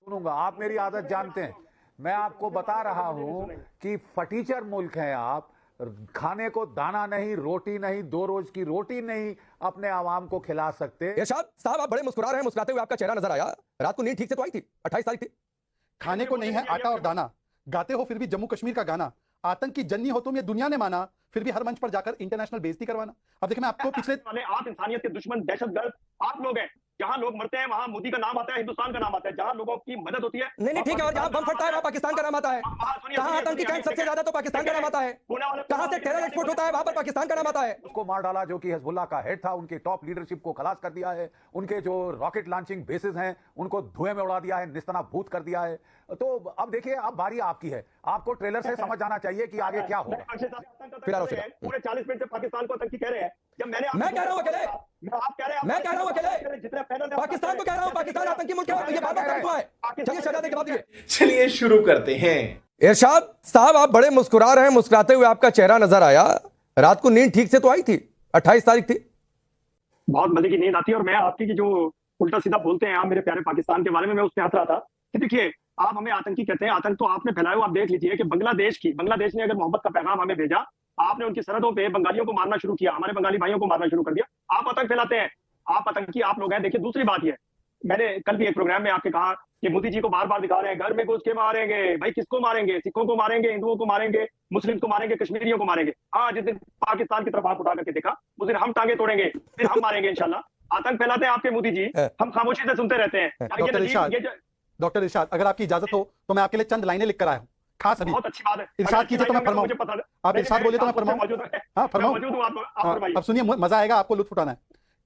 सुनूंगा। आप मेरी आदत जानते हैं, मैं आपको बता रहा हूं कि फटीचर मुल्क है आप। खाने को दाना नहीं, रोटी नहीं, 2 रोज की रोटी नहीं अपने आवाम को खिला सकते। इरशाद साहब, आप बड़े मुस्कुरा रहे हैं, मुस्कुराते हुए आपका चेहरा नजर आया। रात को नींद ठीक से तो आई थी? 28 तारीख थी। खाने को नहीं है आटा और दाना, गाते हो फिर भी जम्मू कश्मीर का गाना, आतंक की जन्नी हो तुम ये दुनिया ने माना, फिर भी हर मंच पर जाकर इंटरनेशनल बेइज्जती करवाना। अब देखिए मैं आपको पिछले वाले आप इंसानियत के दुश्मन, दहशतगर्द आप लोग हैं। जहां लोग मरते हैं वहां मोदी का नाम आता है, हिंदुस्तान का नाम आता है। जहां लोगों की मदद होती है नहीं ठीक है, और जहां बम फटता है वहां पाकिस्तान का नाम आता है। कहां आतंकी कैंप सबसे ज्यादा तो पाकिस्तान का नाम आता है। कहां से टेरर एक्सपोर्ट होता है वहां पर पाकिस्तान का नाम आता है। उसको मार डाला जो कि हिजबुल्लाह का हेड था, उनके टॉप लीडरशिप को खलास कर दिया है, उनके जो रॉकेट लॉन्चिंग बेसिस हैं उनको धुएं में उड़ा दिया है, निस्तनाबूत कर दिया है। तो अब देखिए, अब बारी आपकी है, आपको ट्रेलर से समझ जाना चाहिए कि आगे क्या होगा। पूरे 40 मिनट से पाकिस्तान को आतंकी कह रहे हैं। जब मैं कह रहा हूं अकेले, आप कह रहे हैं, मैं कह रहा हूं अकेले, जितने पैनल पाकिस्तान को कह रहा हूं पाकिस्तान आतंकी मुल्क है, ये बात हुआ है। चलिए शहजादे जवाब दिए। चलिए शुरू करते हैं। इरशाद साहब, आप बड़े मुस्कुरा रहे हैं, मुस्कुराते हुए आपका चेहरा नजर आया। रात को नींद ठीक से तो आई थी? 28 तारीख थी। बहुत मजे की नींद आती है। और मैं आपकी की जो उल्टा सीधा बोलते हैं आप मेरे प्यारे पाकिस्तान के बारे में, मैं उसमें हंस रहा था कि देखिए, आप हमें आतंकी कहते हैं, आतंक तो आपने फैलाया हो। आप देख लीजिए कि बांग्लादेश ने अगर मोहब्बत का पैगाम हमें भेजा, आपने उनकी सरहदों पे बंगालियों को मारना शुरू किया, हमारे बंगाली भाइयों को मारना शुरू कर दिया। आप आतंक फैलाते हैं, आप आतंकी आप लोग हैं। देखिए दूसरी बात यह, मैंने कल भी एक प्रोग्राम में आपके कहा कि मोदी जी को बार बार दिखा रहे हैं घर में घुस के मारेंगे। भाई किसको मारेंगे? सिखों को मारेंगे, हिंदुओं को मारेंगे, मुस्लिम को मारेंगे, कश्मीरियों को मारेंगे। हाँ, जिस दिन पाकिस्तान की तरफ हाथ उठा करके देखा उस दिन हम टांगे तोड़ेंगे, फिर हम मारेंगे इंशाल्लाह। आतंक फैलाते हैं आपके मोदी जी, हम खामोशी से सुनते रहते हैं। डॉक्टर इरशाद, अगर आपकी इजाजत हो तो मैं आपके लिए चंद लाइनें लिख कर आया हूं, खास अभी। बहुत अच्छी बात है, इरशाद कीजिए तो मैं फरमाऊं। आप इरशाद बोले तो मैं फरमाऊं। हाँ फरमाऊं। अब सुनिए, मजा आएगा, आपको लुत्फ उठाना है।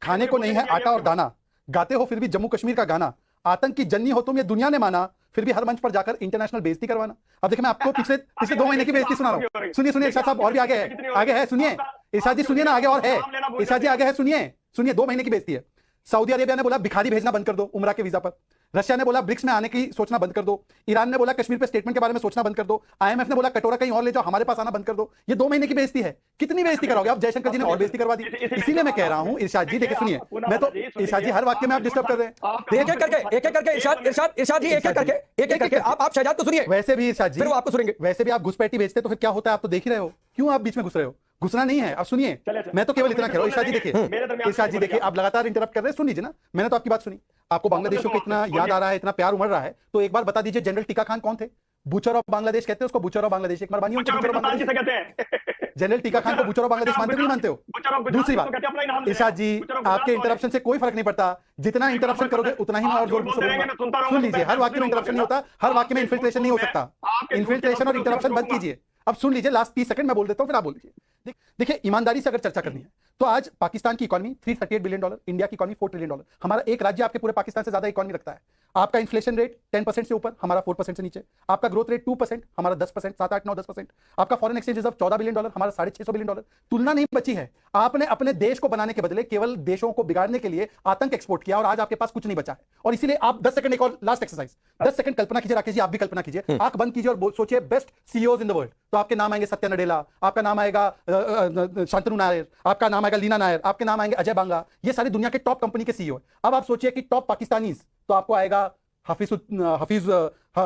खाने को नहीं है आटा और दाना, गाते हो फिर भी जम्मू कश्मीर का गाना, आतंक की जन्नी हो तुम ये दुनिया ने माना, फिर भी हर मंच पर जाकर इंटरनेशनल बेइज्जती करवाना। अब देखिए मैं आपको पिछले 2 महीने की बेइज्जती सुना रहा हूं। सुनिए इरशाद साहब, और भी आगे है, सुनिए इरशाद जी, सुनिए ना, आगे और है इरशाद जी, आगे है, सुनिए 2 महीने की बेइज्जती है। सऊदी अरेबिया ने बोला भिखारी भेजना बंद कर दो उमरा के वीजा पर। रशिया ने बोला ब्रिक्स में आने की सोचना बंद कर दो। ईरान ने बोला कश्मीर पे स्टेटमेंट के बारे में सोचना बंद कर दो। IMF ने बोला कटोरा कहीं और ले जाओ, हमारे पास आना बंद कर दो। ये 2 महीने की बेइज्जती है। कितनी बेइज्जती कराओगे आप? जयशंकर जी ने और बेइज्जती करवा दी। इसीलिए मैं कह रहा हूं इरशाद जी, देखिए सुनिए, मैं तो इरशाद जी हर वाक्य में आप डिस्टर्ब कर रहे हैं। एक एक करके इरशाद जी, एक एक करके आप शहजाद तो सुनिए। वैसे भी इरशाद जी, फिर वो आपको सुनेंगे। वैसे भी आप घुसपैठी भेजते तो फिर क्या होता है, आप तो देख ही रहे हो। क्यों आप बीच में घुस रहे हो? घुसना नहीं है। अब सुनिए, मैं तो केवल इतना कह रहा हूं। इरशाद जी देखिए, आप लगातार इंटरप्ट कर रहे हैं। सुन लीजिए ना, मैंने तो आपकी बात सुनी। आपको बांग्लादेशियों को इतना याद आ रहा है, इतना प्यार उमड़ रहा है, तो एक बार बता दीजिए जनरल टिका खान कौन थे? बुचर ऑफ बांग्लादेश कहते हैं उसको, बुचर ऑफ बांग्लादेश। एक बार मानिए उनको बुचर ऑफ बांग्लादेश। जनरल टिका खान को बुचर ऑफ बांग्लादेश मानते हो नहीं मानते हो? दूसरी बात इरशाद जी, आपके इंटरप्शन से कोई फर्क नहीं पड़ता, जितना इंटरप्शन करोगे उतना ही मैं और जोर से बोलूंगा। सुन लीजिए, हर वाक्य में इंटरप्शन नहीं होता, हर वाक्य में इन्फिल्ट्रेशन नहीं हो सकता। इन्फिल्ट्रेशन और इंटरप्शन बंद कीजिए। अब सुन लीजिए, लास्ट 30 सेकंड मैं बोल देता हूं, फिर आप बोल लीजिए। देखिए, ईमानदारी से अगर चर्चा करनी है तो आज पाकिस्तान की इकोनॉमी $338 बिलियन, इंडिया की इकोनॉमी $4 ट्रिलियन। हमारा एक राज्य आपके पूरे पाकिस्तान से ज्यादा इकोनॉमी रखता है। आपका इन्फ्लेशन रेट 10% से ऊपर, हमारा 4% से नीचे। आपका ग्रोथ रेट 2%, हमारा 10%, 7, 8, 9, 10%। आपका फॉरेन एक्सचेंज रिजर्व $14 बिलियन, हमारा $650 बिलियन। तुलना नहीं बची है। आपने अपने देश को बनाने के बदले केवल देशों को बिगाड़ने के लिए आतंक एक्सपोर्ट किया, और आज आपके पास कुछ नहीं बचा है। और इसीलिए आप 10 सेकंड, एक और लास्ट एक्सरसाइज, 10 सेकंड कल्पना कीजिए, राकेश जी आप भी कल्पना कीजिए, आंख बंद कीजिए और सोचिए best CEOs in the world. तो आपके नाम आएंगे सत्या नडेला, आपका नाम आएगा शांतनु नायर, आपका नाम आएगा लीना नायर, आपके नाम आएंगे अजय बांगा। ये सारी दुनिया के टॉप कंपनी के सीईओ है। अब आप सोचिए कि टॉप पाकिस्तानीज, तो आपको आएगा हफीज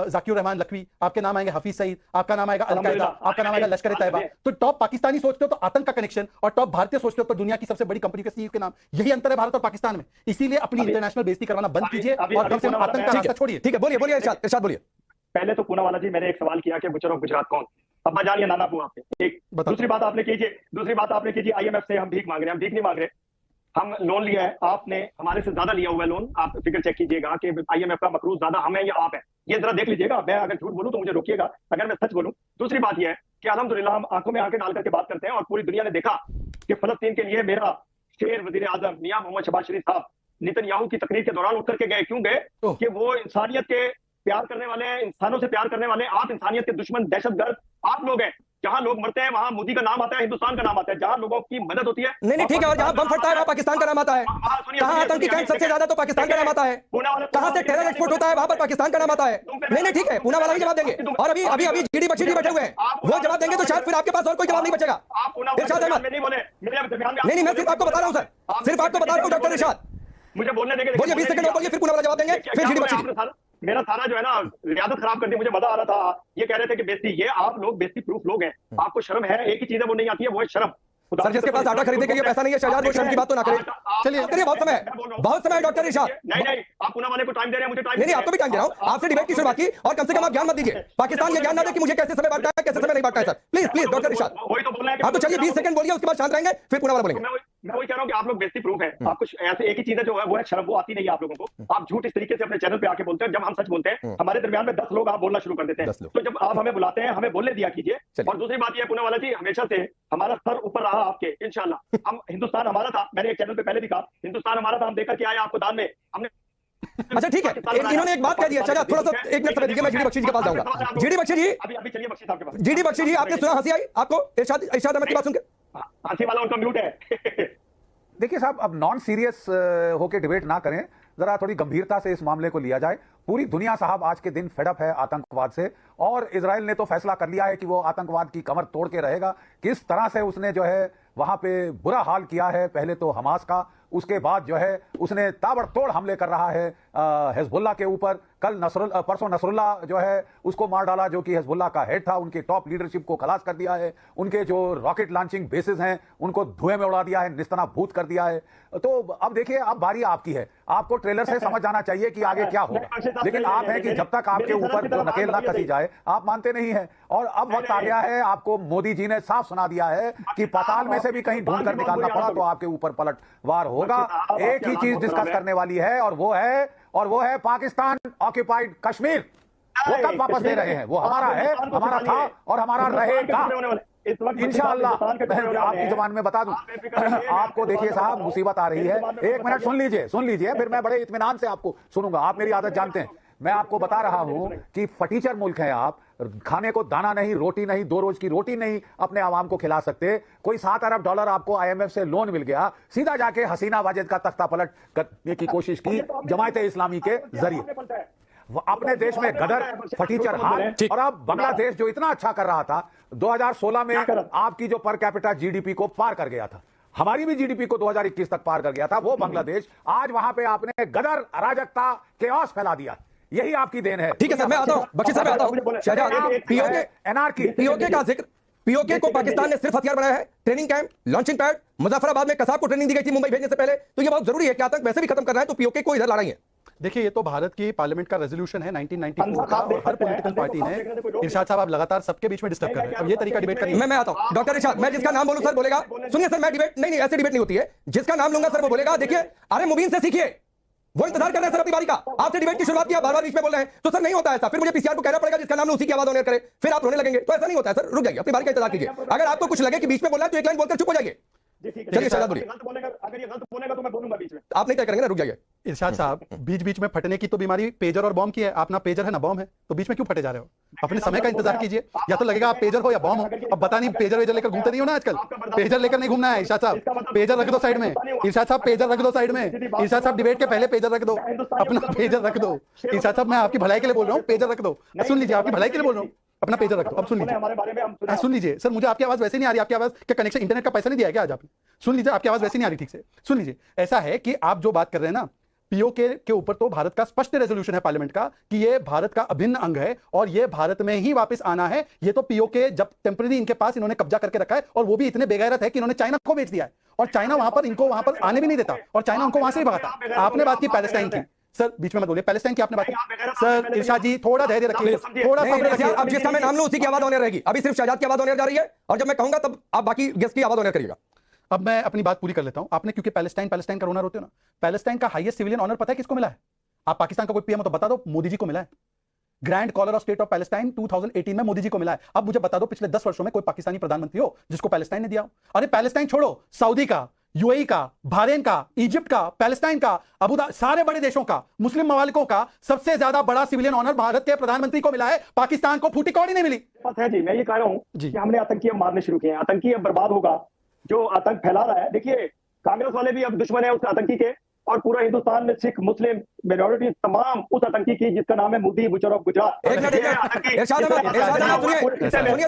जाकिर रहमान लखवी, आपके नाम आएंगे हफीज सईद, आपका नाम आएगा अलकायदा, आपका नाम आएगा लश्कर ए तैयबा। तो टॉप पाकिस्तानी सोचते हो तो आतंक का कनेक्शन, और टॉप भारतीय सोचते हो तो दुनिया की सबसे बड़ी कंपनी के सीईओ के नाम। यही अंतर है भारत और पाकिस्तान में। इसीलिए अपनी इंटरनेशनल बेइज्जती करवाना बंद कीजिए और कम से कम आतंक का रास्ता छोड़िए। ठीक है, बोलिए इरशाद बोलिए। पहले तो पूनावाला जी, मैंने एक सवाल किया कि गुजरात कौन? अब्बा जान या नाना बुआ आपके? एक दूसरी बात आपने कीजिए IMF से हम भीख मांग रहे हैं। हम भीख नहीं मांग रहे, हम लोन लिया है। आपने हमारे से ज्यादा लिया हुआ है लोन। आप फिगर चेक कीजिएगा कि IMF का मकरूज ज्यादा हम है या आप है, ये जरा देख लीजिएगा। मैं अगर झूठ बोलूं तो मुझे रोकिएगा, अगर मैं सच बोलूं। दूसरी बात यह है कि अल्हम्दुलिल्लाह हम आंखों में आंखें डाल करके बात करते हैं, और पूरी दुनिया ने देखा कि फलस्तीन के लिए मेरा शेर वजीर आजम मियां मोहम्मद शहबाज शरीफ साहब नेतन्याहू की तकरीर के दौरान उठ करके गए। क्यों गए? कि वो इंसानियत के प्यार करने वाले हैं, इंसानों से प्यार करने वाले। आप इंसानियत के दुश्मन, दहशतगर्द आप लोग हैं। जहां लोग मरते हैं वहां मोदी का नाम आता है, हिंदुस्तान का नाम आता है। जहां लोगों की मदद होती है, नहीं ठीक है, और जहां बम फटता है वहां पाकिस्तान का नाम आता है। कहां आतंकी कैंप सबसे ज्यादा तो पाकिस्तान का नाम आता है। कहां से टेरर एक्सपोर्ट होता है वहां पर पाकिस्तान का नाम आता है। नहीं ठीक है, पूना वाला ही जवाब देंगे। और अभी जीडी बख्शी जी बैठे हुए हैं, वो जवाब देंगे तो शायद फिर आपके पास और कोई जवाब नहीं बचेगा। इरशाद अहमद नहीं, मैं सिर्फ आपको बता रहा हूं सर, सिर्फ आपको बता रहा हूं डॉक्टर इरशाद। मुझे बोलने देंगे, बोलिए 20 सेकंड और बोलिए, फिर पूना वाला जवाब देंगे, फिर जीडी बख्शी। मेरा सारा जो है ना रियादत खराब कर दी, मुझे मजा आ रहा था। ये कह रहे थे कि बेइज्जती, ये आप लोग बेइज्जती प्रूफ लोग हैं, आपको शर्म है? एक ही चीज है वो नहीं आती है, वो है शर्म। सर जिसके पास आटा खरीदने के लिए पैसा नहीं है शहजाद, वो शर्म की बात तो ना करे। चलिए करिए, बहुत समय डॉक्टर इरशाद। नहीं, आप पुणे वाले को टाइम दे रहे हैं, मुझे टाइम नहीं, आपको भी टाइम दे रहा हूं। आपसे डिबेट की शुरुआत की और कम से कम आप ज्ञान मत दीजिए। पाकिस्तान ये ज्ञान ना दे कि मुझे कैसे समय बांटना है, कैसे समय नहीं बांटना है। सर प्लीज डॉक्टर इरशाद, वही तो बोल रहे हैं। हाँ तो चलिए 20 सेकंड बोलिए, उसके बाद शांत रहेंगे, फिर पुणे वाला बोलेंगे। मैं वही कह रहा हूँ कि आप लोग बेइज्जती प्रूफ है। आपको ऐसे एक ही चीज है जो है वो है शर्म, वो आती नहीं है आप लोगों को। आप झूठ इस तरीके से अपने चैनल पे आके बोलते हैं। जब हम सच बोलते हैं हमारे दरमियान में 10 लोग आप बोलना शुरू कर देते हैं। तो जब आप हमें बुलाते हैं, हमें बोलने दिया कीजिए। और दूसरी बात ये पुणे वाला जी, हमेशा से हमारा सर ऊपर रहा आपके, इंशाल्लाह। हम हिंदुस्तान हमारा था, मैंने एक चैनल पे पहले भी कहा, हिंदुस्तान हमारा था, हम देकर के आए आपको दान में। हमने अच्छा ठीक है, इन्होंने एक बात कह दी है। चलिए थोड़ा सा एक मिनट समय दीजिए, मैं जीडी बख्शी जी के पास जाऊंगा। जीडी बख्शी जी, अभी चलिए बख्शी साहब के पास। जीडी बख्शी जी, आपने सुना हंसी आई आपको इरशाद अहमद की बात सुन के? हंसी वाला उनका म्यूट है। देखिए साहब, अब नॉन सीरियस होके डिबेट ना करें, जरा थोड़ी गंभीरता से इस मामले को लिया जाए। पूरी दुनिया साहब आज के दिन फेडअप है आतंकवाद से, और इजराइल ने तो फैसला कर लिया है कि वो आतंकवाद की कमर तोड़ के रहेगा। किस तरह से उसने जो है वहां पे बुरा हाल किया है, पहले तो हमास का, उसके बाद जो है उसने ताबड़तोड़ हमले कर रहा है हिजबुल्लाह के ऊपर। कल परसों नसरुल्लाह जो है उसको मार डाला, जो कि हिजबुल्लाह का हेड था। उनके टॉप लीडरशिप को खलास कर दिया है, उनके जो रॉकेट लॉन्चिंग बेसिस हैं उनको धुएं में उड़ा दिया है, निस्तनाबूत कर दिया है। तो अब देखिए, अब बारी आपकी है, आपको ट्रेलर से समझ जाना चाहिए कि आगे क्या होगा। लेकिन आप हैं कि जब तक आपके ऊपर जो नकेल ना कसी जाए आप मानते नहीं है। और अब वक्त आ गया है, आपको मोदी जी ने साफ सुना दिया है कि पाताल में से भी कहीं ढूंढ कर निकालना पड़ा तो आपके ऊपर पलटवार होगा। एक ही चीज डिस्कस करने वाली है, और वो है पाकिस्तान ऑक्युपाइड कश्मीर। वो कब वापस दे रहे हैं? वो हमारा है, हमारा था और हमारा रहेगा इंशाअल्लाह। आपकी जुबान में बता दूं आपको, देखिए साहब, मुसीबत आ रही है। एक मिनट सुन लीजिए, फिर मैं बड़े इत्मीनान से आपको सुनूंगा। आप मेरी आदत जानते हैं। मैं आपको बता रहा हूं कि फटीचर मुल्क है आप, खाने को दाना नहीं, रोटी नहीं, 2 रोज की रोटी नहीं अपने आवाम को खिला सकते। कोई $7 अरब आपको IMF से लोन मिल गया, सीधा जाके हसीना वाजिद का तख्ता पलट करने की कोशिश की जमायत इस्लामी के जरिए। अपने देश में गदर, फटीचर हाल। और अब बांग्लादेश जो इतना अच्छा कर रहा था, 2016 में आपकी जो पर कैपिटा GDP को पार कर गया था, हमारी भी GDP को 2021 तक पार कर गया था, वो बांग्लादेश आज वहां पे आपने गदर, अराजकता, केओस फैला दिया। यही आपकी देन है। ठीक है सर, मैं आता हूं, बख्शी साहब मैं आता हूं। शहजाद, पीओके का जिक्र, पीओके को पाकिस्तान ने सिर्फ हथियार बनाया है। Training camp, launching pad, Muzaffarabad में कसाब को ट्रेनिंग दी गई थी मुंबई भेजने से पहले। तो ये बहुत जरूरी है कि आतंक वैसे भी खत्म करना है तो पीओके को इधर ला रही है। देखिए, ये तो भारत की पार्लियामेंट का रेजोल्यूशन है 1994 का, और हर पॉलिटिकल पार्टी ने, इरशाद साहब आप लगातार सबके बीच में डिस्टर्ब कर रहे हैं। अब ये तरीका डिबेट करने मैं आता हूं डॉक्टर इरशाद, मैं जिसका नाम बोलूं सर बोलेगा। सुनिए सर, मैं डिबेट नहीं, ऐसे डिबेट नहीं होती है। जिसका नाम लूंगा सर वो बोलेगा। देखिए, अरे मुबीन से सीखिए, वो इंतजार कर रहे हैं सर अपनी बारी का। आपसे डिबेट की शुरुआत किया, बार-बार बीच में बोल रहे हैं, तो सर नहीं होता है। फिर मुझे पीसीआर को कहना पड़ेगा जिसका नाम उसी की आवाज ऑन एयर करे, फिर आप रोने लगेंगे। तो ऐसा नहीं होता है सर, रुक जाइए, अपनी बारी का इंतजार कीजिए। अगर आपको कुछ लगे कि बीच में बोलना है तो एक लाइन बोलकर चुप हो जाइए। चलिए शहजाद बोलिए। अगर ये गलत बोलेगा तो मैं बोलूंगा बीच में। आप नहीं तय करेंगे ना, रुक जाइए। इरशाद साहब, बीच बीच में फटने की तो बीमारी पेजर और बॉम्ब की है। आप ना पेजर है ना बॉम्ब है, तो बीच में क्यों फटे जा रहे हो? अपने समय का इंतजार कीजिए। या तो लगेगा आप पेजर हो या बॉम्ब हो। अब बता नहीं, पेजर वेजर लेकर घूमते नहीं हो ना आजकल। पेजर लेकर नहीं घूमना है इरशाद साहब, पेजर रख दो साइड में। इरशाद साहब पेजर रख दो साइड में। इरशाद साहब डिबेट के पहले पेजर रख दो, अपना पेजर रख दो। इरशाद साहब, मैं आपकी भलाई के लिए बोल रहा हूँ, पेजर रख दो। सुन लीजिए, आपकी भलाई के लिए बोल रहा हूँ, अपना पेजर रख दो। अब सुन लीजिए, सुन लीजिए सर, मुझे आपकी आवाज वैसे नहीं आ रही। आपकी आवाज क्या कनेक्शन, इंटरनेट का पैसा नहीं दिया क्या आज आपने? सुन लीजिए, आपकी आवाज वैसे नहीं आ रही ठीक से। सुन लीजिए, ऐसा है कि आप जो बात कर रहे हैं ना, पीओके के ऊपर तो भारत का स्पष्ट रेजोल्यूशन है पार्लियामेंट का कि ये भारत का अभिन्न अंग है और ये भारत में ही वापस आना है। ये तो पीओके जब टेम्पररी इनके पास इन्होंने कब्जा करके रखा है, और वो भी इतने बेगैरत है कि इन्होंने चाइना को बेच दिया है, और चाइना वहां पर इनको वहां पर आने भी नहीं देता, और चाइना उनको वहां से ही भगाता। आपने बात की पैलेस्टाइन की, सर बीच में मत बोलिए। पैलेस्टाइन की आपने बात की। सर इरशाद जी, थोड़ा धैर्य रखिए, थोड़ा सब्र रखिए। अब जिसका मैं नाम लूं उसी की आवाज ऑन एयर रहेगी। अभी सिर्फ शहजाद की आवाज ऑन एयर जा रही है, और जब मैं कहूंगा तब आप बाकी गेस्ट की आवाज ऑन एयर करिएगा। अब मैं अपनी बात पूरी कर लेता हूं। आपने क्योंकि पैलेस्टाइन का रोना रोते हो ना, पैलेस्टाइन का हाईएस्ट सिविलियन ऑनर पता है किसको मिला है? आप पाकिस्तान का कोई पीएम हो तो बता दो, मोदी जी को मिला है। Grand collar of state of Palestine 2018 में मोदी जी को मिला है। अब मुझे बता दो पिछले 10 वर्षों में कोई पाकिस्तानी प्रधानमंत्री हो जिसको पैलेस्टाइन ने दिया हो? अरे पैलेस्टाइन छोड़ो, सऊदी का, यूएई का, बहरीन का, इजिप्ट का, पैलेस्टाइन का, अबूधाबी, सारे बड़े देशों का, मुस्लिम ममालिकों का सबसे ज्यादा बड़ा सिविलियन ऑनर भारत के प्रधानमंत्री को मिला है। पाकिस्तान को फूटी कौड़ी नहीं मिली। बात है जी, मैं ये कह रहा हूं कि हमने आतंकी अब मारने शुरू किए हैं। आतंकी अब बर्बाद होगा जो आतंक फैला रहा है। देखिए, कांग्रेस वाले भी अब दुश्मन है उस आतंकी के, और पूरा हिंदुस्तान में सिख मुस्लिम माइनॉरिटी तमाम उस आतंकी की जिसका नाम है मोदी बुचर ऑफ गुजरात। इरशाद अहमद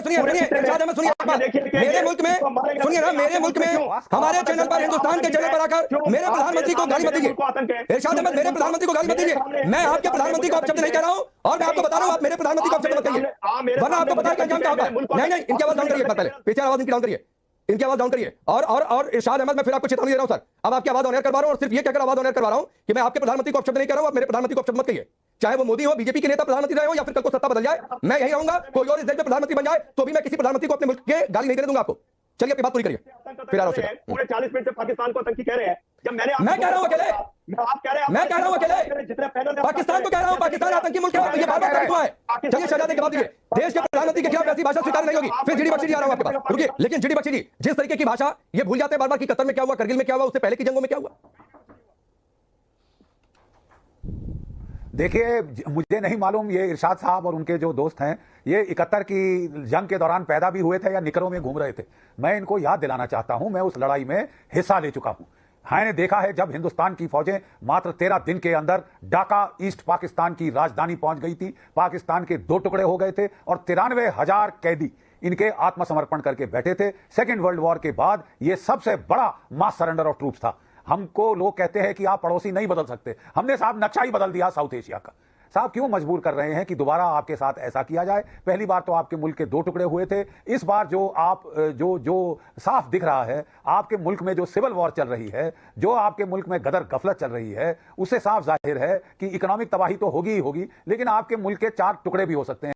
सुनिए इरशाद अहमद सुनिए, मेरे मुल्क में सुनिए ना, मेरे मुल्क में हमारे चैनल पर, हिंदुस्तान के चैनल पर आकर मेरे प्रधानमंत्री को गाली मत दीजिए। इरशाद अहमद, मेरे प्रधानमंत्री को गाली मत दीजिए। मैं आपके प्रधानमंत्री को अपशब्द नहीं कह रहा हूं और मैं आपको बता रहा हूं आप मेरे प्रधानमंत्री को अपशब्द मत कहिए, वरना आपको पता है कि अंजाम क्या होगा। नहीं, इनकी आवाज डाउन करिए, पहले पीछे आवाज इनकी डाउन करिए, इनकी आवाज डाउन करिए। और इरशाद अहमद, मैं फिर आपको चेतावनी दे रहा हूं सर, अब आपकी आवाज ऑन एयर करवा रहा हूं और सिर्फ ये कहकर आवाज ऑन एयर करवा रहा हूं कि मैं आपके प्रधानमंत्री को अपशब्द नहीं कर रहा हूं, आप मेरे प्रधानमंत्री को अपशब्द मत कहिए। चाहे वो मोदी हो, बीजेपी के नेता प्रधानमंत्री रहे हो या फिर कल को सत्ता बदल जाए, मैं यही रहूंगा। कोई और इस देश में प्रधानमंत्री बन जाए तो भी मैं किसी प्रधानमंत्री को अपने मुल्क के गाली नहीं देने दूंगा आपको। चलिए अपनी बात पूरी करिए, फिर आराम से। पूरे 40 मिनट से पाकिस्तान को आतंकी कह रहे हैं, जब मैं कह रहा हूं अकेले, आप कह रहे हैं, मैं कह रहा हूं अकेले, जितने पैनल पाकिस्तान को कह रहा हूं पाकिस्तान आतंकी मुल्क है, ये बार-बार कर हुआ है। चलिए शहजादे जवाब दीजिए, देश के प्रधानमंत्री के खिलाफ ऐसी भाषा स्वीकार नहीं होगी। फिर जीडी बख्शी जी आ रहा हूं आपके पास, रुकिए। लेकिन जीडी बख्शी जी, जिस तरीके की भाषा ये भूल जाते हैं बार-बार कि कतर में क्या हुआ, करगिल में क्या हुआ, उससे पहले की जंगों में क्या हुआ। देखिए, मुझे नहीं मालूम ये इरशाद साहब और उनके जो दोस्त हैं ये 71 की जंग के दौरान पैदा भी हुए थे या निकरों में घूम रहे थे। मैं इनको याद दिलाना चाहता हूं, मैं उस लड़ाई में हिस्सा ले चुका हूं। मैंने देखा है जब हिंदुस्तान की फौजें मात्र 13 दिन के अंदर ढाका ईस्ट पाकिस्तान की राजधानी पहुंच गई थी, पाकिस्तान के 2 टुकड़े हो गए थे और 93,000 कैदी इनके आत्मसमर्पण करके बैठे थे। सेकेंड वर्ल्ड वॉर के बाद ये सबसे बड़ा मास सरेंडर ऑफ ट्रूप्स था। हमको लोग कहते हैं कि आप पड़ोसी नहीं बदल सकते, हमने साहब नक्शा ही बदल दिया साउथ एशिया का। साहब क्यों मजबूर कर रहे हैं कि दोबारा आपके साथ ऐसा किया जाए? पहली बार तो आपके मुल्क के 2 टुकड़े हुए थे, इस बार जो आप जो साफ दिख रहा है आपके मुल्क में जो सिविल वॉर चल रही है, जो आपके मुल्क में गदर गफलत चल रही है, उससे साफ जाहिर है कि इकोनॉमिक तबाही तो होगी ही होगी, लेकिन आपके मुल्क के 4 टुकड़े भी हो सकते हैं।